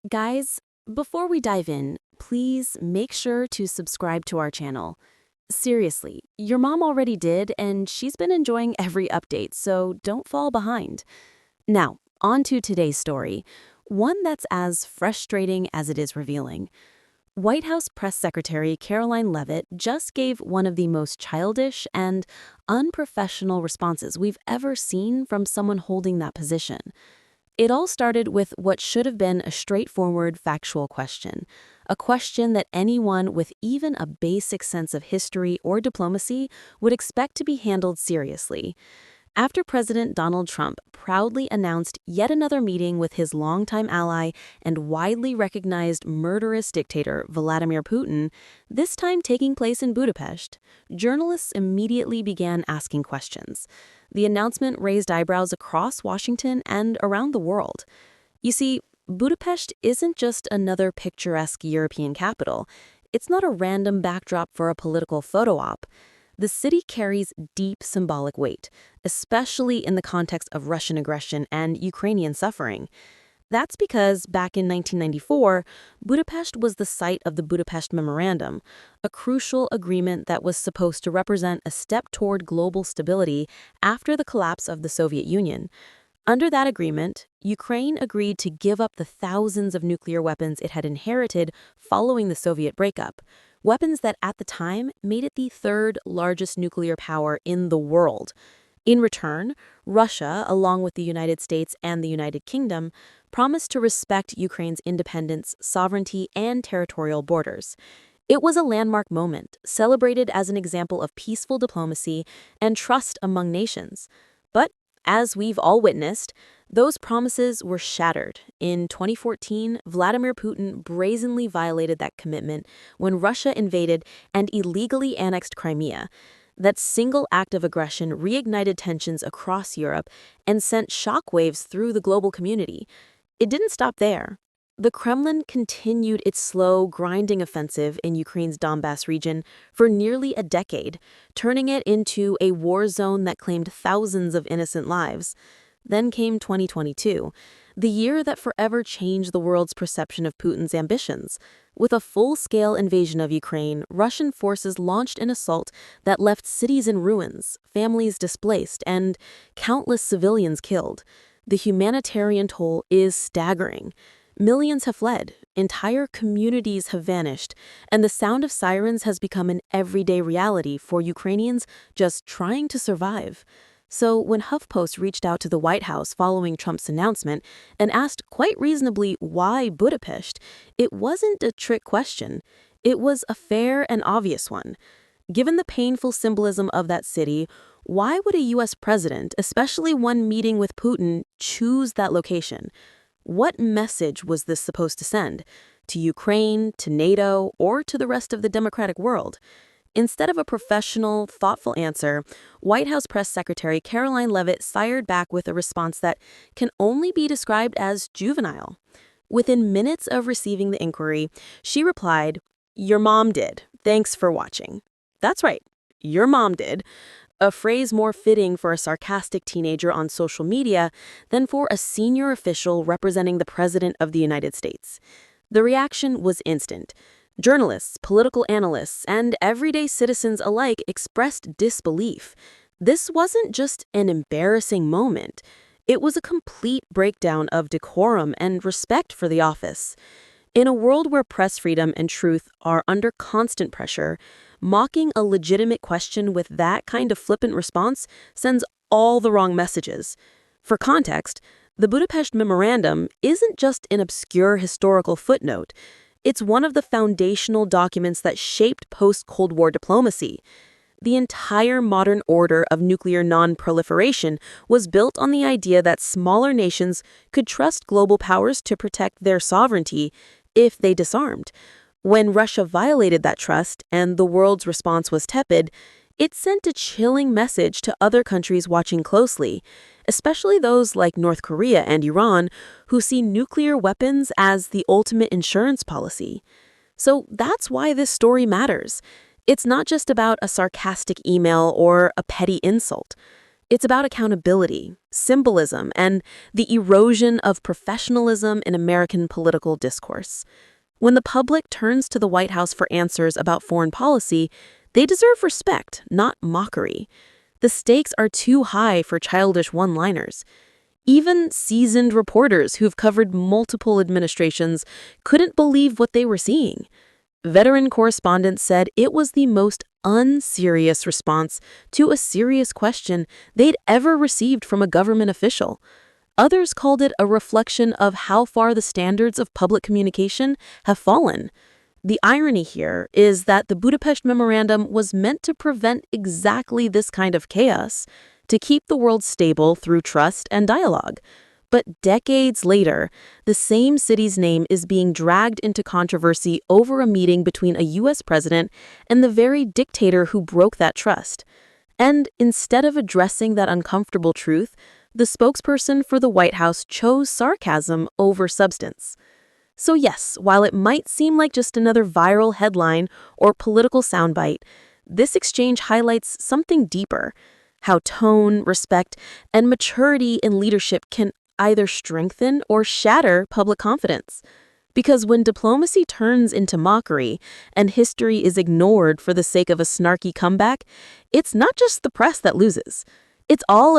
Guys, before we dive in, please make sure to subscribe to our channel. Seriously, your mom already did, and she's been enjoying every update, so don't fall behind. Now, on to today's story, one that's as frustrating as it is revealing. White House Press Secretary Karoline Leavitt just gave one of the most childish and unprofessional responses we've ever seen from someone holding that position. It all started with what should have been a straightforward factual question, a question that anyone with even a basic sense of history or diplomacy would expect to be handled seriously. After President Donald Trump proudly announced yet another meeting with his longtime ally and widely recognized murderous dictator Vladimir Putin, this time taking place in Budapest, journalists immediately began asking questions. The announcement raised eyebrows across Washington and around the world. You see, Budapest isn't just another picturesque European capital. It's not a random backdrop for a political photo op. The city carries deep symbolic weight, especially in the context of Russian aggression and Ukrainian suffering. That's because back in 1994, Budapest was the site of the Budapest Memorandum, a crucial agreement that was supposed to represent a step toward global stability after the collapse of the Soviet Union. Under that agreement, Ukraine agreed to give up the thousands of nuclear weapons it had inherited following the Soviet breakup, weapons that at the time made it the third largest nuclear power in the world. In return, Russia, along with the United States and the United Kingdom, promised to respect Ukraine's independence, sovereignty, and territorial borders. It was a landmark moment, celebrated as an example of peaceful diplomacy and trust among nations. But as we've all witnessed, those promises were shattered. In 2014, Vladimir Putin brazenly violated that commitment when Russia invaded and illegally annexed Crimea. That single act of aggression reignited tensions across Europe and sent shockwaves through the global community. It didn't stop there. The Kremlin continued its slow, grinding offensive in Ukraine's Donbass region for nearly a decade, turning it into a war zone that claimed thousands of innocent lives. Then came 2022, the year that forever changed the world's perception of Putin's ambitions. With a full-scale invasion of Ukraine, Russian forces launched an assault that left cities in ruins, families displaced, and countless civilians killed. The humanitarian toll is staggering. Millions have fled, entire communities have vanished, and the sound of sirens has become an everyday reality for Ukrainians just trying to survive. So when HuffPost reached out to the White House following Trump's announcement and asked quite reasonably why Budapest, it wasn't a trick question. It was a fair and obvious one. Given the painful symbolism of that city, why would a U.S. president, especially one meeting with Putin, choose that location? What message was this supposed to send? To Ukraine, to NATO, or to the rest of the democratic world? Instead of a professional, thoughtful answer, White House Press Secretary Karoline Leavitt fired back with a response that can only be described as juvenile. Within minutes of receiving the inquiry, she replied, "Your mom did. Thanks for watching." That's right, your mom did. A phrase more fitting for a sarcastic teenager on social media than for a senior official representing the President of the United States. The reaction was instant. Journalists, political analysts, and everyday citizens alike expressed disbelief. This wasn't just an embarrassing moment. It was a complete breakdown of decorum and respect for the office. In a world where press freedom and truth are under constant pressure, mocking a legitimate question with that kind of flippant response sends all the wrong messages. For context, the Budapest Memorandum isn't just an obscure historical footnote. It's one of the foundational documents that shaped post-Cold War diplomacy. The entire modern order of nuclear non-proliferation was built on the idea that smaller nations could trust global powers to protect their sovereignty if they disarmed. When Russia violated that trust and the world's response was tepid, it sent a chilling message to other countries watching closely, especially those like North Korea and Iran, who see nuclear weapons as the ultimate insurance policy. So that's why this story matters. It's not just about a sarcastic email or a petty insult. It's about accountability, symbolism, and the erosion of professionalism in American political discourse. When the public turns to the White House for answers about foreign policy, they deserve respect, not mockery. The stakes are too high for childish one-liners. Even seasoned reporters who've covered multiple administrations couldn't believe what they were seeing. Veteran correspondents said it was the most unserious response to a serious question they'd ever received from a government official. Others called it a reflection of how far the standards of public communication have fallen. The irony here is that the Budapest Memorandum was meant to prevent exactly this kind of chaos, to keep the world stable through trust and dialogue. But decades later, the same city's name is being dragged into controversy over a meeting between a U.S. president and the very dictator who broke that trust. And instead of addressing that uncomfortable truth, the spokesperson for the White House chose sarcasm over substance. So yes, while it might seem like just another viral headline or political soundbite, this exchange highlights something deeper: how tone, respect, and maturity in leadership can either strengthen or shatter public confidence. Because when diplomacy turns into mockery and history is ignored for the sake of a snarky comeback, it's not just the press that loses. It's all of